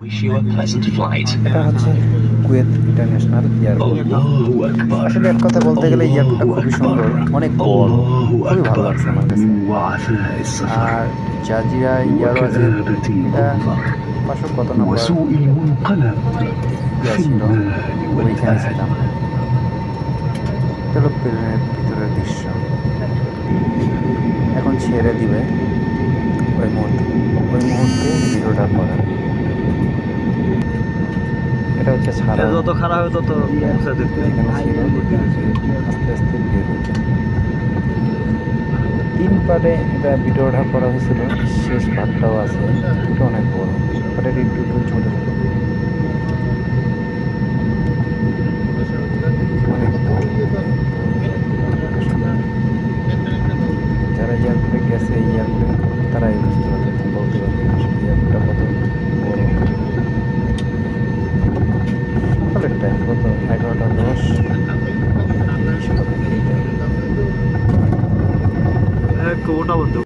Wish you a pleasant flight. এটা হচ্ছে Kuwait international airport. Allahu Akbar. আসলে এক কথা বলতে গেলে এয়ারপোর্টটা খুবই সুন্দর, অনেক বড়, Allahu খুবই ভালো Akbar. লাগছে আমার কাছে। وعثاء السفر আর জাজিরা ইয়ারওয়াজের وكآبة এটা المنظر 500 কত নম্বর وسوء المنقلب ইয়া في ছিল, المال ওইখানে والأهل. ছিলাম। এটা হলো প্লেনের ভিতরের দৃশ্য। এখন ছেড়ে দিবে ওই মুহূর্তে ভিডিওটা করা। এটা হচ্ছে ছাড়া, যত খারাপ হবে তত পৌঁছে দেখতে এখানে ছিল, আস্তে আস্তে বের হচ্ছে। 3 পার্টে এটা ভিডিওটা করা হয়েছিল, শেষ পার্টটাও আছে। এটা অনেক বড়, বাট এটা একটু একটু ছোট ছোট, অনেক বড়। যারা এয়ারপোর্টে গেছে, এয়ারপোর্টে তারাই বুঝতে পারবে, বলতে পারবে আসলে এয়ারপোর্টটা কত বড়। সকালের টাইম কত, 11:10 সকালে এই টাইম। ওটা বন্ধু